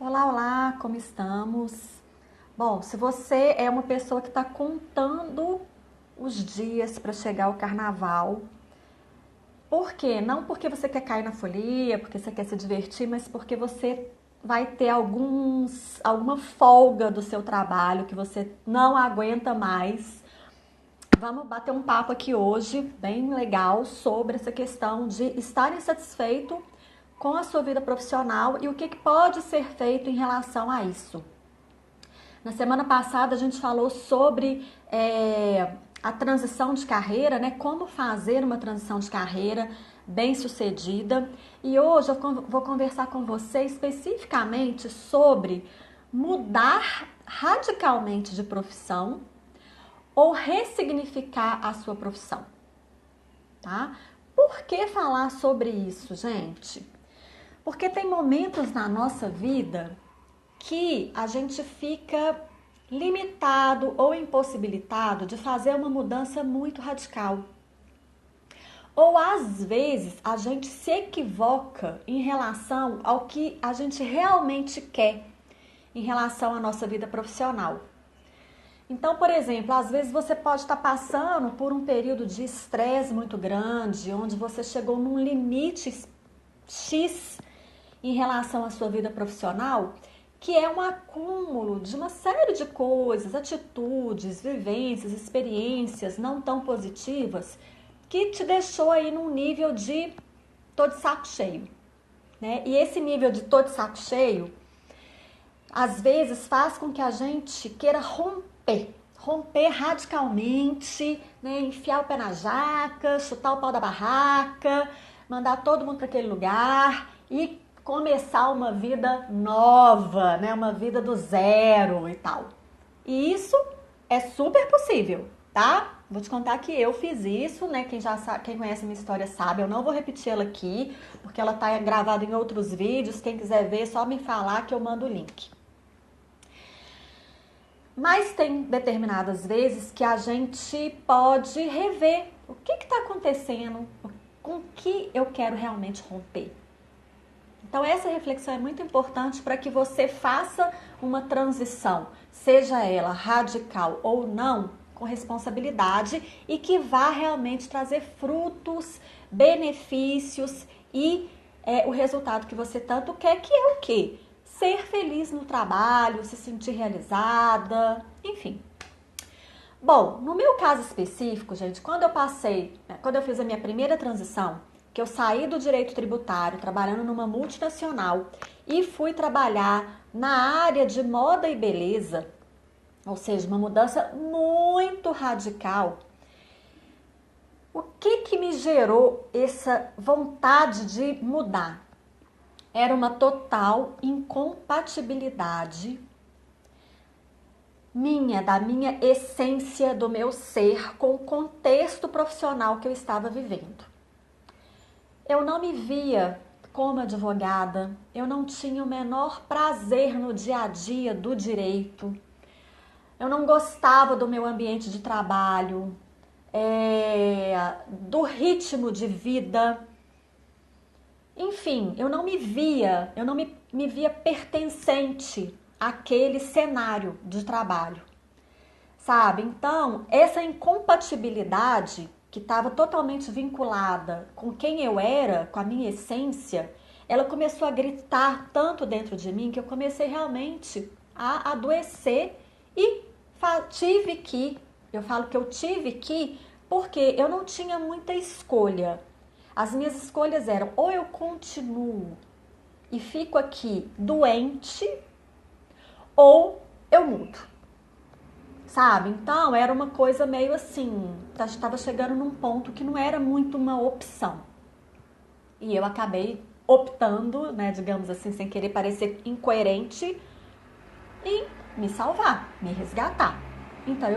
Olá, olá, como estamos? Bom, se você é uma pessoa que está contando os dias para chegar ao carnaval, por quê? Não porque você quer cair na folia, porque você quer se divertir, mas porque você vai ter alguma folga do seu trabalho que você não aguenta mais. Vamos bater um papo aqui hoje, bem legal, sobre essa questão de estar insatisfeito com a sua vida profissional e o que pode ser feito em relação a isso. Na semana passada a gente falou sobre a transição de carreira, né? Como fazer uma transição de carreira bem sucedida. E hoje eu vou conversar com você especificamente sobre mudar radicalmente de profissão ou ressignificar a sua profissão, tá? Por que falar sobre isso, gente? Porque tem momentos na nossa vida que a gente fica limitado ou impossibilitado de fazer uma mudança muito radical. Ou às vezes a gente se equivoca em relação ao que a gente realmente quer em relação à nossa vida profissional. Então, por exemplo, às vezes você pode estar passando por um período de estresse muito grande, onde você chegou num limite X em relação à sua vida profissional, que é um acúmulo de uma série de coisas, atitudes, vivências, experiências não tão positivas, que te deixou aí num nível de tô de saco cheio, né? E esse nível de tô de saco cheio, às vezes faz com que a gente queira romper radicalmente, né? Enfiar o pé na jaca, chutar o pau da barraca, mandar todo mundo para aquele lugar e começar uma vida nova, né? Uma vida do zero e tal. E isso é super possível, tá? Vou te contar que eu fiz isso, né? Quem conhece minha história sabe, eu não vou repetir ela aqui, porque ela tá gravada em outros vídeos. Quem quiser ver, é só me falar que eu mando o link. Mas tem determinadas vezes que a gente pode rever o que está acontecendo, com que eu quero realmente romper. Então essa reflexão é muito importante para que você faça uma transição, seja ela radical ou não, com responsabilidade e que vá realmente trazer frutos, benefícios e o resultado que você tanto quer, que é o quê? Ser feliz no trabalho, se sentir realizada, enfim. Bom, no meu caso específico, gente, quando eu fiz a minha primeira transição, que eu saí do direito tributário, trabalhando numa multinacional e fui trabalhar na área de moda e beleza, ou seja, uma mudança muito radical. O que me gerou essa vontade de mudar? Era uma total incompatibilidade da minha essência, do meu ser, com o contexto profissional que eu estava vivendo. Eu não me via como advogada, eu não tinha o menor prazer no dia a dia do direito, eu não gostava do meu ambiente de trabalho, do ritmo de vida. Enfim, eu não me via pertencente àquele cenário de trabalho, sabe? Então, essa incompatibilidade que estava totalmente vinculada com quem eu era, com a minha essência, ela começou a gritar tanto dentro de mim que eu comecei realmente a adoecer e eu falo que eu tive que, porque eu não tinha muita escolha. As minhas escolhas eram ou eu continuo e fico aqui doente ou eu mudo, sabe? Então era uma coisa meio assim, estava chegando num ponto que não era muito uma opção. E eu acabei optando, né, digamos assim, sem querer parecer incoerente, em me salvar, me resgatar. Então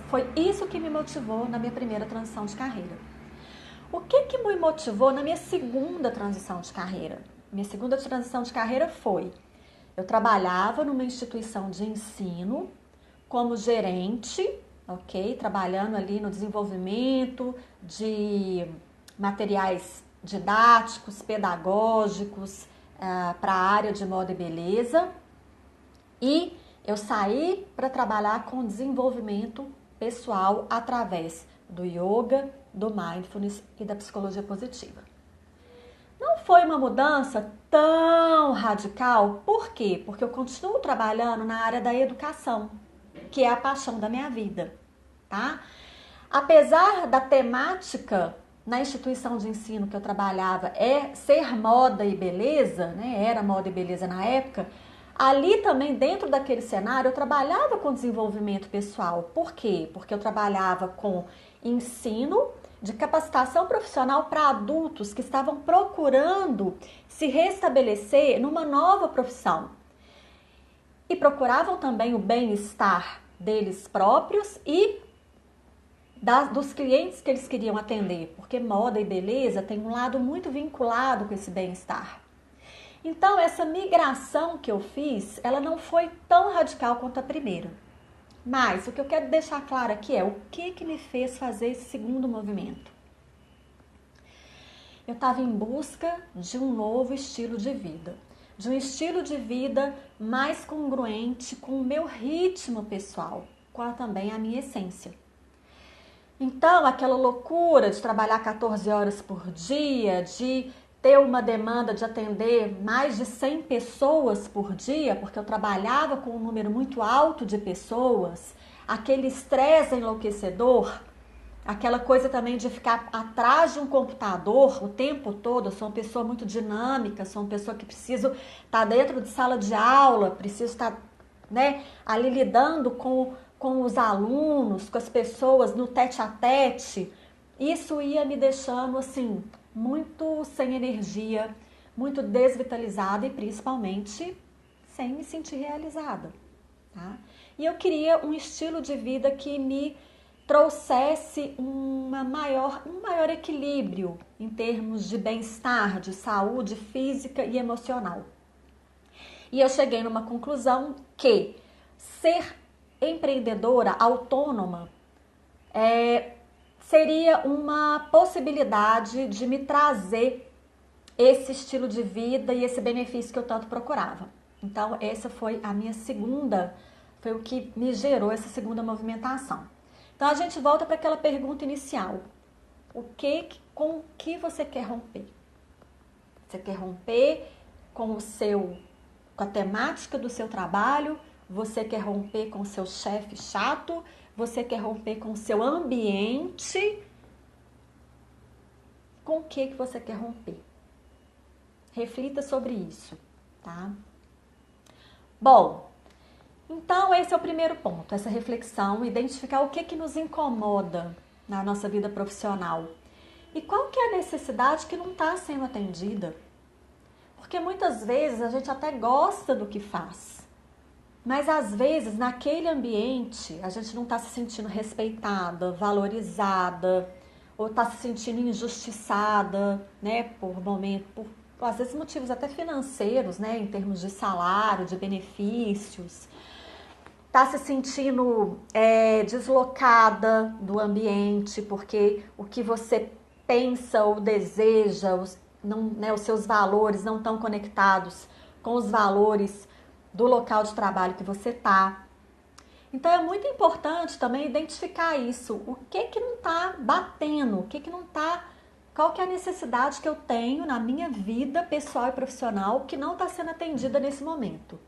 foi isso que me motivou na minha primeira transição de carreira. O que me motivou na minha segunda transição de carreira? Minha segunda transição de carreira foi: eu trabalhava numa instituição de ensino como gerente, ok? Trabalhando ali no desenvolvimento de materiais didáticos, pedagógicos, para a área de moda e beleza. E eu saí para trabalhar com desenvolvimento pessoal através do yoga, do mindfulness e da psicologia positiva. Não foi uma mudança tão radical, por quê? Porque eu continuo trabalhando na área da educação, que é a paixão da minha vida, tá? Apesar da temática na instituição de ensino que eu trabalhava ser moda e beleza, né? Era moda e beleza na época. Ali também, dentro daquele cenário, eu trabalhava com desenvolvimento pessoal. Por quê? Porque eu trabalhava com ensino de capacitação profissional para adultos que estavam procurando se restabelecer numa nova profissão. E procuravam também o bem-estar deles próprios e dos clientes que eles queriam atender, porque moda e beleza tem um lado muito vinculado com esse bem-estar. Então, essa migração que eu fiz, ela não foi tão radical quanto a primeira. Mas o que eu quero deixar claro aqui é o que me fez fazer esse segundo movimento. Eu estava em busca de um novo estilo de vida, de um estilo de vida mais congruente com o meu ritmo pessoal, com também a minha essência. Então, aquela loucura de trabalhar 14 horas por dia, de ter uma demanda de atender mais de 100 pessoas por dia, porque eu trabalhava com um número muito alto de pessoas, aquele estresse enlouquecedor, aquela coisa também de ficar atrás de um computador o tempo todo. Eu sou uma pessoa muito dinâmica, sou uma pessoa que preciso estar dentro de sala de aula, preciso estar, né, ali lidando com os alunos, com as pessoas no tete a tete. Isso ia me deixando assim muito sem energia, muito desvitalizada e principalmente sem me sentir realizada, tá? E eu queria um estilo de vida que me trouxesse um maior equilíbrio em termos de bem-estar, de saúde física e emocional. E eu cheguei numa conclusão que ser empreendedora, autônoma, seria uma possibilidade de me trazer esse estilo de vida e esse benefício que eu tanto procurava. Então, essa foi a minha foi o que me gerou essa segunda movimentação. Então, a gente volta para aquela pergunta inicial. Com o que você quer romper? Você quer romper com com a temática do seu trabalho? Você quer romper com o seu chefe chato? Você quer romper com o seu ambiente? Com o que você quer romper? Reflita sobre isso, tá? Bom, então esse é o primeiro ponto, essa reflexão, identificar o que nos incomoda na nossa vida profissional. E qual que é a necessidade que não está sendo atendida? Porque muitas vezes a gente até gosta do que faz, mas às vezes naquele ambiente a gente não está se sentindo respeitada, valorizada, ou está se sentindo injustiçada, né, às vezes motivos até financeiros, né, em termos de salário, de benefícios. Está se sentindo deslocada do ambiente, porque o que você pensa ou deseja, os seus valores não estão conectados com os valores do local de trabalho que você está. Então é muito importante também identificar isso, o que não está batendo, qual que é a necessidade que eu tenho na minha vida pessoal e profissional que não está sendo atendida nesse momento.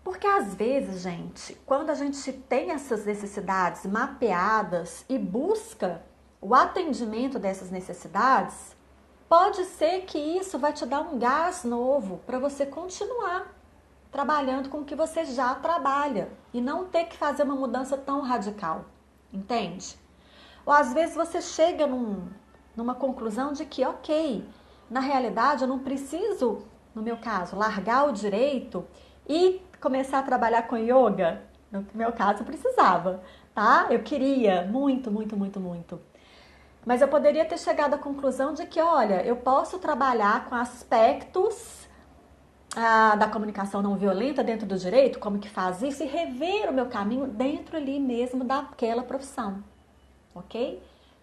Porque às vezes, gente, quando a gente tem essas necessidades mapeadas e busca o atendimento dessas necessidades, pode ser que isso vai te dar um gás novo para você continuar trabalhando com o que você já trabalha e não ter que fazer uma mudança tão radical, entende? Ou às vezes você chega numa conclusão de que, ok, na realidade eu não preciso, no meu caso, largar o direito e começar a trabalhar com yoga. No meu caso eu precisava, tá? Eu queria muito, muito, muito, muito. Mas eu poderia ter chegado à conclusão de que, olha, eu posso trabalhar com aspectos da comunicação não violenta dentro do direito, como que faz isso, e rever o meu caminho dentro ali mesmo daquela profissão, ok?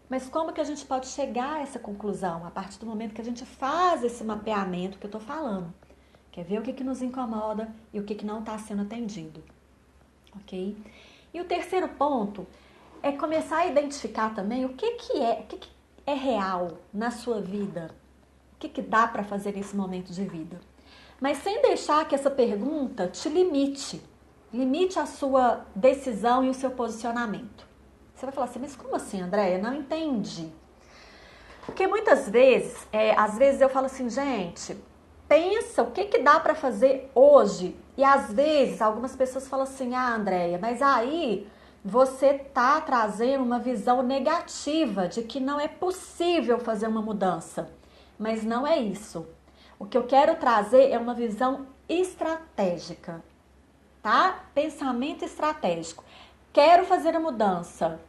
Mas como que a gente pode chegar a essa conclusão? A partir do momento que a gente faz esse mapeamento que eu tô falando, quer ver o que nos incomoda e o que não está sendo atendido, ok? E o terceiro ponto é começar a identificar também o que é real na sua vida, o que dá para fazer nesse momento de vida. Mas sem deixar que essa pergunta te limite a sua decisão e o seu posicionamento. Você vai falar assim, mas como assim, Andréia? Não entendi. Porque muitas vezes, às vezes eu falo assim, gente, pensa o que dá para fazer hoje. E às vezes algumas pessoas falam assim, Andréia, mas aí você tá trazendo uma visão negativa de que não é possível fazer uma mudança. Mas não é isso. O que eu quero trazer é uma visão estratégica, tá? Pensamento estratégico. Quero fazer a mudança.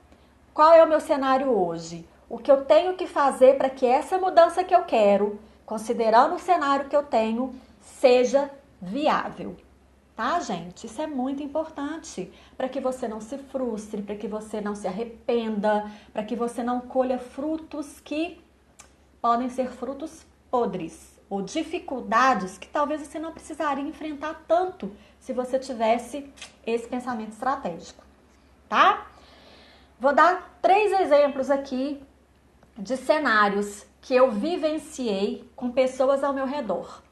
Qual é o meu cenário hoje? O que eu tenho que fazer para que essa mudança que eu quero, considerando o cenário que eu tenho, seja viável. Tá, gente? Isso é muito importante para que você não se frustre, para que você não se arrependa, para que você não colha frutos que podem ser frutos podres ou dificuldades que talvez você não precisaria enfrentar tanto se você tivesse esse pensamento estratégico, tá? Vou dar 3 exemplos aqui de cenários que eu vivenciei com pessoas ao meu redor.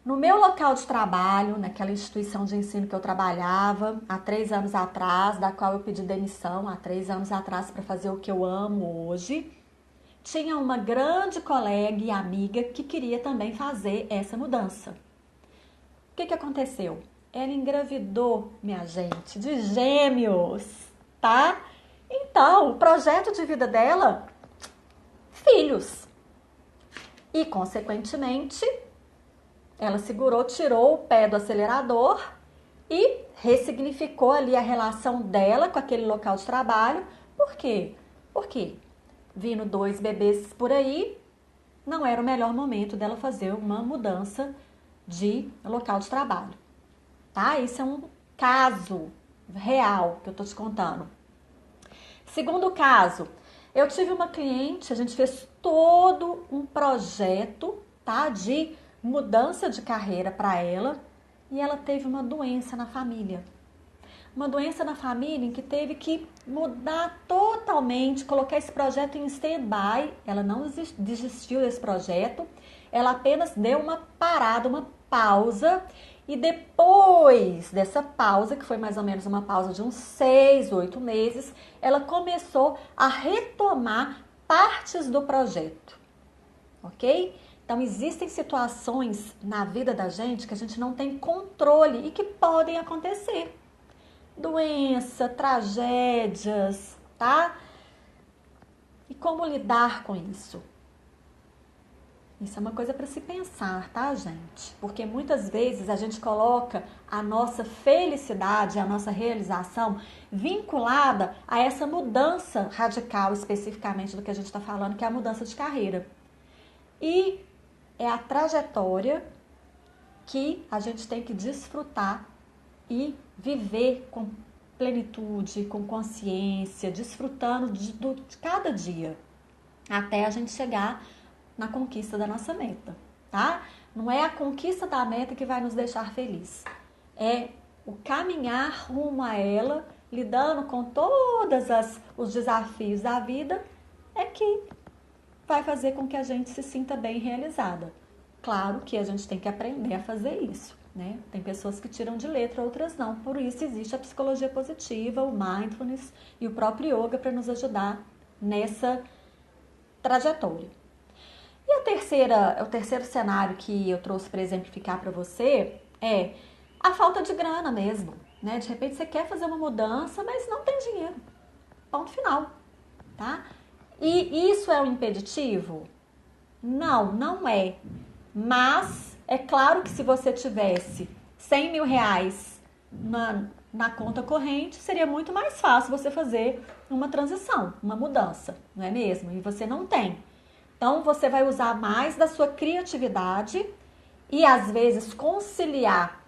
No meu local de trabalho, naquela instituição de ensino que eu trabalhava há 3 anos atrás, da qual eu pedi demissão há 3 anos atrás para fazer o que eu amo hoje, tinha uma grande colega e amiga que queria também fazer essa mudança. O que aconteceu? Ela engravidou, minha gente, de gêmeos, tá? Então, o projeto de vida dela, filhos. E, consequentemente, ela segurou, tirou o pé do acelerador e ressignificou ali a relação dela com aquele local de trabalho. Por quê? Porque vindo 2 bebês por aí, não era o melhor momento dela fazer uma mudança de local de trabalho, tá? Isso é um caso real que eu tô te contando. Segundo caso, eu tive uma cliente, a gente fez todo um projeto, tá? De mudança de carreira para ela e ela teve uma doença na família. Uma doença na família em que teve que mudar totalmente, colocar esse projeto em stand-by. Ela não desistiu desse projeto, ela apenas deu uma parada, uma pausa. E depois dessa pausa, que foi mais ou menos uma pausa de uns 6, 8 meses, ela começou a retomar partes do projeto, ok? Então, existem situações na vida da gente que a gente não tem controle e que podem acontecer. Doença, tragédias, tá? E como lidar com isso? Isso é uma coisa para se pensar, tá, gente? Porque muitas vezes a gente coloca a nossa felicidade, a nossa realização vinculada a essa mudança radical, especificamente do que a gente está falando, que é a mudança de carreira. E é a trajetória que a gente tem que desfrutar e viver com plenitude, com consciência, desfrutando de cada dia, até a gente chegar na conquista da nossa meta, tá? Não é a conquista da meta que vai nos deixar feliz, é o caminhar rumo a ela, lidando com todos os desafios da vida, é que vai fazer com que a gente se sinta bem realizada. Claro que a gente tem que aprender a fazer isso, né? Tem pessoas que tiram de letra, outras não. Por isso existe a psicologia positiva, o mindfulness e o próprio yoga para nos ajudar nessa trajetória. E o terceiro cenário que eu trouxe para exemplificar para você é a falta de grana mesmo, né? De repente você quer fazer uma mudança, mas não tem dinheiro. Ponto final, tá? E isso é um impeditivo? Não, não é. Mas é claro que se você tivesse 100 mil reais na conta corrente, seria muito mais fácil você fazer uma transição, uma mudança, não é mesmo? E você não tem. Então, você vai usar mais da sua criatividade e, às vezes, conciliar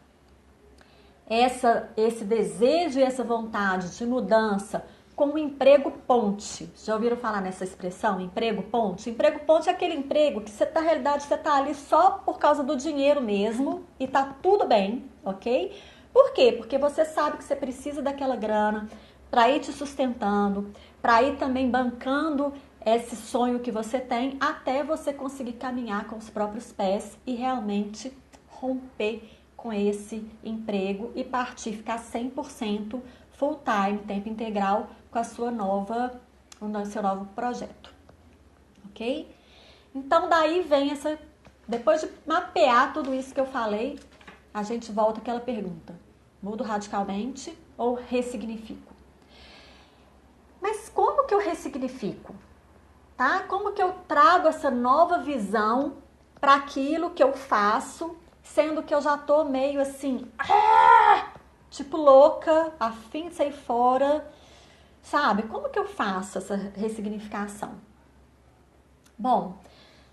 esse desejo e essa vontade de mudança com o emprego ponte. Já ouviram falar nessa expressão, emprego ponte? Emprego ponte é aquele emprego que você, na realidade, você tá ali só por causa do dinheiro mesmo e tá tudo bem, ok? Por quê? Porque você sabe que você precisa daquela grana para ir te sustentando, para ir também bancando esse sonho que você tem até você conseguir caminhar com os próprios pés e realmente romper com esse emprego e partir, ficar 100% full time, tempo integral, com a sua o seu novo projeto, ok? Então daí vem essa, depois de mapear tudo isso que eu falei, a gente volta àquela pergunta: mudo radicalmente ou ressignifico? Mas como que eu ressignifico? Tá? Como que eu trago essa nova visão para aquilo que eu faço, sendo que eu já tô meio assim, tipo louca, a fim de sair fora, sabe? Como que eu faço essa ressignificação? Bom,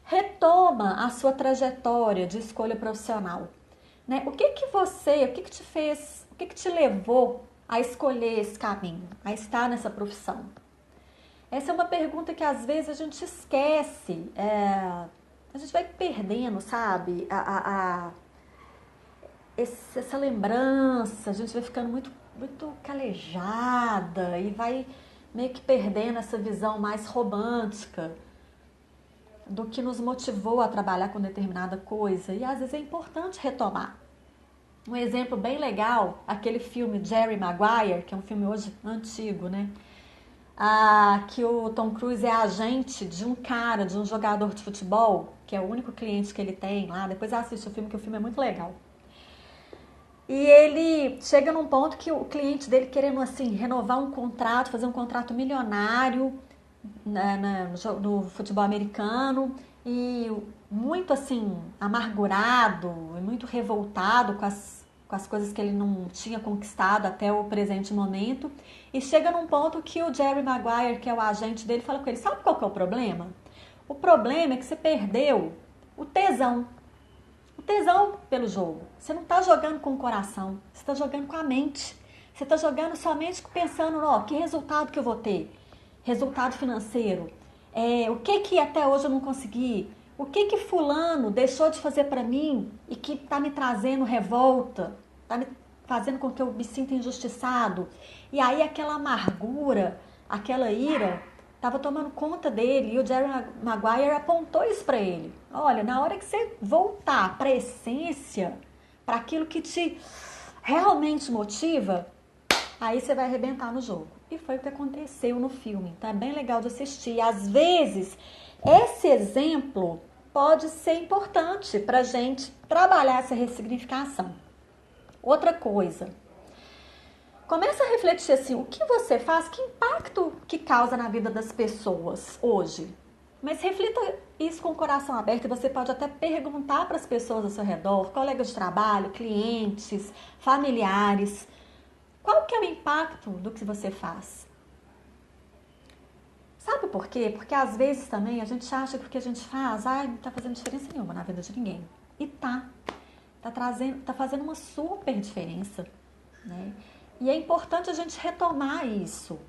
retoma a sua trajetória de escolha profissional, né? O que que te fez, o que te levou a escolher esse caminho, a estar nessa profissão? Essa é uma pergunta que às vezes a gente esquece, a gente vai perdendo, sabe, essa lembrança, a gente vai ficando muito calejada e vai meio que perdendo essa visão mais romântica do que nos motivou a trabalhar com determinada coisa. E às vezes é importante retomar. Um exemplo bem legal, aquele filme Jerry Maguire, que é um filme hoje antigo, né? Que o Tom Cruise é agente de um cara, de um jogador de futebol, que é o único cliente que ele tem lá. Depois assiste o filme, que o filme é muito legal. E ele chega num ponto que o cliente dele querendo assim renovar um contrato, fazer um contrato milionário no futebol americano, e muito assim amargurado e muito revoltado com as coisas que ele não tinha conquistado até o presente momento. E chega num ponto que o Jerry Maguire, que é o agente dele, fala com ele: sabe qual que é o problema? O problema é que você perdeu o tesão. O tesão pelo jogo. Você não está jogando com o coração, você está jogando com a mente. Você está jogando somente pensando, que resultado que eu vou ter? Resultado financeiro. O que até hoje eu não consegui? O que fulano deixou de fazer para mim e que está me trazendo revolta? Está me fazendo com que eu me sinta injustiçado? E aí aquela amargura, aquela ira estava tomando conta dele, e o Jerry Maguire apontou isso para ele. Olha, na hora que você voltar para a essência, para aquilo que te realmente motiva, aí você vai arrebentar no jogo. E foi o que aconteceu no filme. Então é bem legal de assistir. E às vezes, esse exemplo pode ser importante para a gente trabalhar essa ressignificação. Outra coisa, começa a refletir assim, o que você faz, que impacto que causa na vida das pessoas hoje. Mas reflita isso com o coração aberto, e você pode até perguntar para as pessoas ao seu redor, colegas de trabalho, clientes, familiares, qual que é o impacto do que você faz? Sabe por quê? Porque às vezes também a gente acha que o que a gente faz, não tá fazendo diferença nenhuma na vida de ninguém. E tá fazendo uma super diferença, né? E é importante a gente retomar isso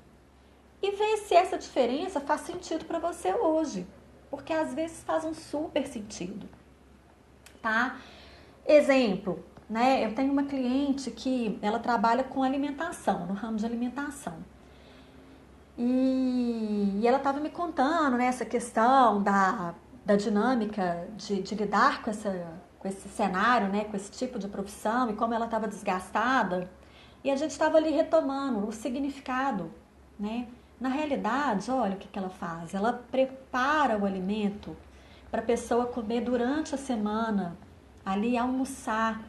e ver se essa diferença faz sentido para você hoje, porque às vezes faz um super sentido, tá? Exemplo, né? Eu tenho uma cliente que ela trabalha com alimentação, no ramo de alimentação. E ela estava me contando, né, essa questão da dinâmica de lidar com esse cenário, né, com esse tipo de profissão, e como ela estava desgastada. E a gente estava ali retomando o significado, né? Na realidade, olha o que ela faz. Ela prepara o alimento para a pessoa comer durante a semana, ali almoçar.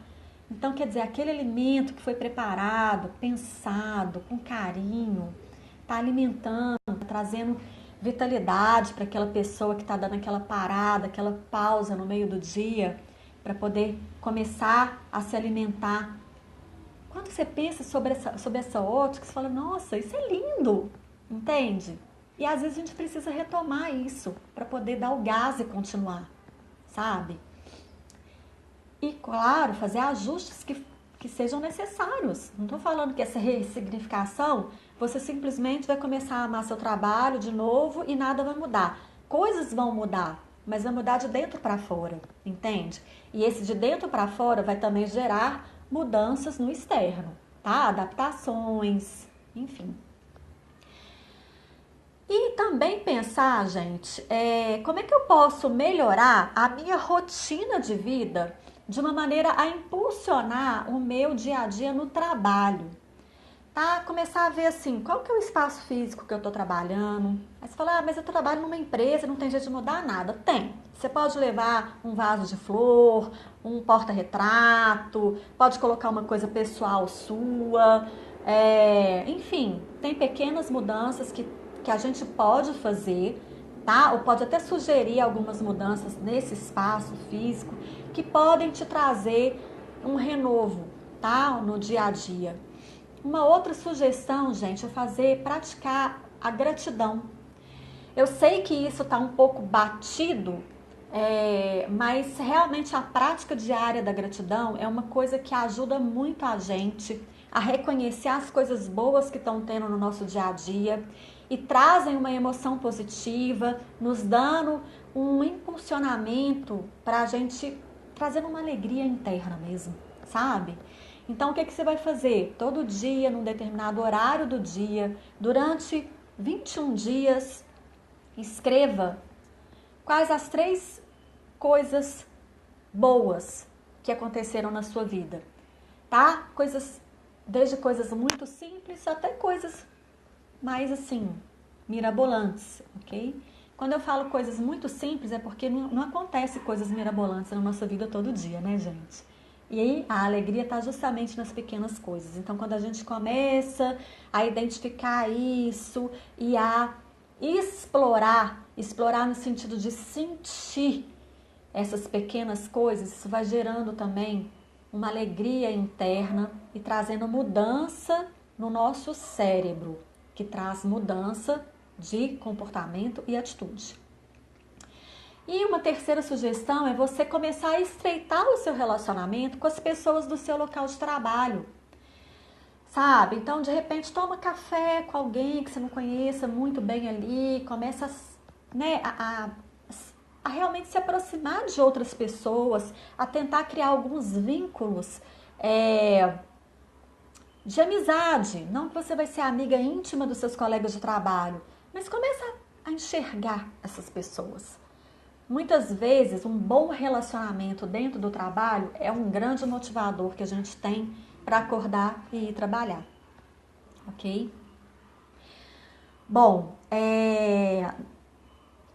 Então, quer dizer, aquele alimento que foi preparado, pensado, com carinho, está alimentando, trazendo vitalidade para aquela pessoa que está dando aquela parada, aquela pausa no meio do dia, para poder começar a se alimentar. Quando você pensa sobre essa ótica, você fala, nossa, isso é lindo, entende? E às vezes a gente precisa retomar isso para poder dar o gás e continuar, sabe? E claro, fazer ajustes que que sejam necessários. Não estou falando que essa ressignificação, você simplesmente vai começar a amar seu trabalho de novo e nada vai mudar. Coisas vão mudar, mas vai mudar de dentro para fora, entende? E esse de dentro para fora vai também gerar mudanças no externo, tá? Adaptações, enfim. E também pensar, gente, como é que eu posso melhorar a minha rotina de vida de uma maneira a impulsionar o meu dia a dia no trabalho, tá? Começar a ver assim, qual que é o espaço físico que eu tô trabalhando. Aí você fala, mas eu trabalho numa empresa, não tem jeito de mudar nada. Tem. Você pode levar um vaso de flor, um porta-retrato, pode colocar uma coisa pessoal sua, enfim, tem pequenas mudanças que a gente pode fazer, tá? Ou pode até sugerir algumas mudanças nesse espaço físico que podem te trazer um renovo, tá? No dia a dia. Uma outra sugestão, gente, é praticar a gratidão. Eu sei que isso está um pouco batido, mas realmente a prática diária da gratidão é uma coisa que ajuda muito a gente a reconhecer as coisas boas que estão tendo no nosso dia a dia e trazem uma emoção positiva, nos dando um impulsionamento para a gente, trazendo uma alegria interna mesmo, sabe? Então, o que você vai fazer? Todo dia, num determinado horário do dia, durante 21 dias, escreva quais as 3 coisas boas que aconteceram na sua vida, tá? Desde coisas muito simples até coisas mais assim, mirabolantes, ok? Quando eu falo coisas muito simples é porque não acontece coisas mirabolantes na nossa vida todo dia, né, gente? E aí a alegria está justamente nas pequenas coisas. Então, quando a gente começa a identificar isso e a explorar no sentido de sentir essas pequenas coisas, isso vai gerando também uma alegria interna e trazendo mudança no nosso cérebro, que traz mudança de comportamento e atitude. E uma terceira sugestão é você começar a estreitar o seu relacionamento com as pessoas do seu local de trabalho, sabe? Então, de repente, toma café com alguém que você não conheça muito bem ali, começa, né, a realmente se aproximar de outras pessoas, a tentar criar alguns vínculos de amizade. Não que você vai ser amiga íntima dos seus colegas de trabalho, mas começa a enxergar essas pessoas. Muitas vezes, um bom relacionamento dentro do trabalho é um grande motivador que a gente tem para acordar e ir trabalhar, ok? Bom,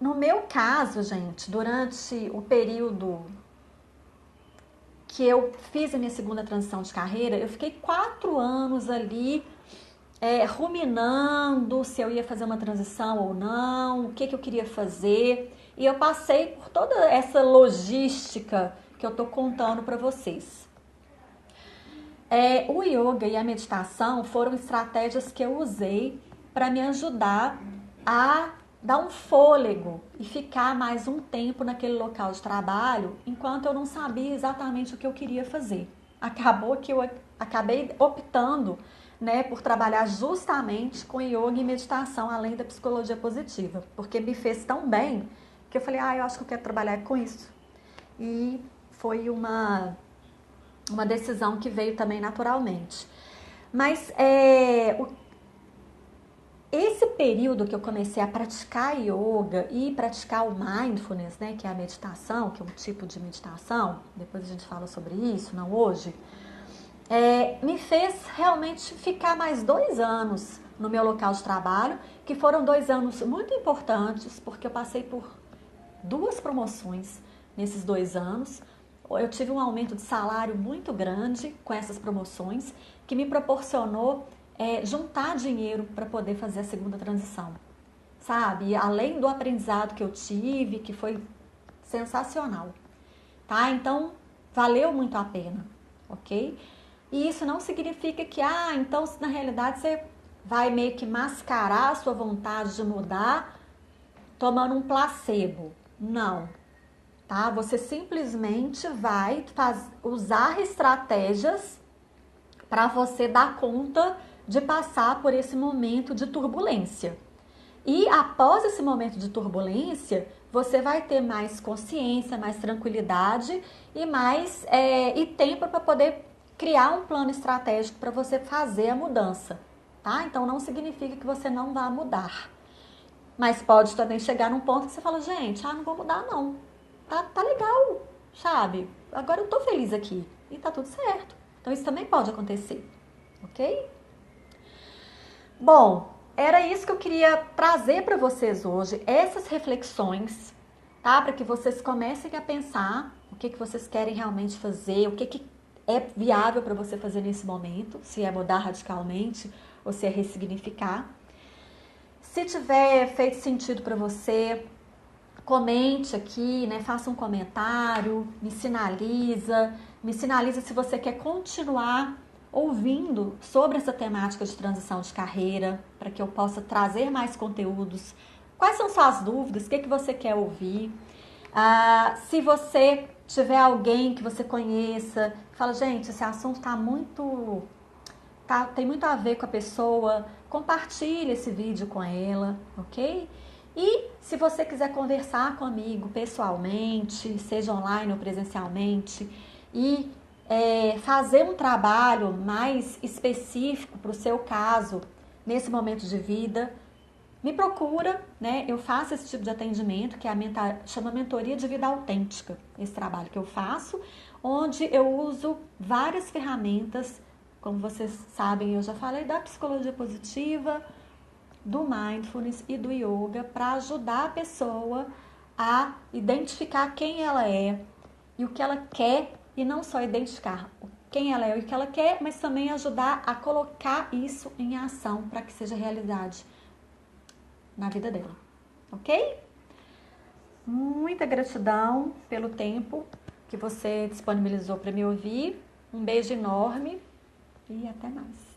no meu caso, gente, durante o período que eu fiz a minha segunda transição de carreira, eu fiquei 4 anos ali ruminando se eu ia fazer uma transição ou não, o que eu queria fazer. E eu passei por toda essa logística que eu tô contando para vocês. O yoga e a meditação foram estratégias que eu usei para me ajudar a dar um fôlego e ficar mais um tempo naquele local de trabalho enquanto eu não sabia exatamente o que eu queria fazer. Acabou que eu acabei optando, né, por trabalhar justamente com yoga e meditação, além da psicologia positiva, porque me fez tão bem que eu falei, eu acho que eu quero trabalhar com isso. E foi uma decisão que veio também naturalmente. Mas esse período que eu comecei a praticar yoga e praticar o mindfulness, né, que é a meditação, que é um tipo de meditação, depois a gente fala sobre isso, não hoje, me fez realmente ficar mais 2 anos no meu local de trabalho, que foram 2 anos muito importantes, porque eu passei por 2 promoções nesses 2 anos. Eu tive um aumento de salário muito grande com essas promoções, que me proporcionou juntar dinheiro para poder fazer a segunda transição, sabe? E além do aprendizado que eu tive, que foi sensacional, tá? Então, valeu muito a pena, ok? E isso não significa que, então na realidade você vai meio que mascarar a sua vontade de mudar tomando um placebo. Não, tá? Você simplesmente vai usar estratégias para você dar conta de passar por esse momento de turbulência. E após esse momento de turbulência, você vai ter mais consciência, mais tranquilidade e mais e tempo para poder criar um plano estratégico para você fazer a mudança, tá? Então não significa que você não vá mudar. Mas pode também chegar num ponto que você fala, gente, não vou mudar não. Tá legal, sabe? Agora eu tô feliz aqui e tá tudo certo. Então isso também pode acontecer, ok? Bom, era isso que eu queria trazer para vocês hoje, essas reflexões, tá? Para que vocês comecem a pensar o que vocês querem realmente fazer, o que é viável para você fazer nesse momento, se é mudar radicalmente ou se é ressignificar. Se tiver feito sentido para você, comente aqui, né? Faça um comentário, me sinaliza se você quer continuar ouvindo sobre essa temática de transição de carreira, para que eu possa trazer mais conteúdos. Quais são suas dúvidas? O que você quer ouvir? Se você tiver alguém que você conheça, que fala, gente, esse assunto tem muito a ver com a pessoa, compartilhe esse vídeo com ela, ok? E se você quiser conversar comigo pessoalmente, seja online ou presencialmente, e fazer um trabalho mais específico para o seu caso, nesse momento de vida, me procura, né? Eu faço esse tipo de atendimento, que chama Mentoria de Vida Autêntica, esse trabalho que eu faço, onde eu uso várias ferramentas, como vocês sabem, eu já falei da psicologia positiva, do mindfulness e do yoga para ajudar a pessoa a identificar quem ela é e o que ela quer, e não só identificar quem ela é e o que ela quer, mas também ajudar a colocar isso em ação para que seja realidade na vida dela, ok? Muita gratidão pelo tempo que você disponibilizou para me ouvir. Um beijo enorme e até mais.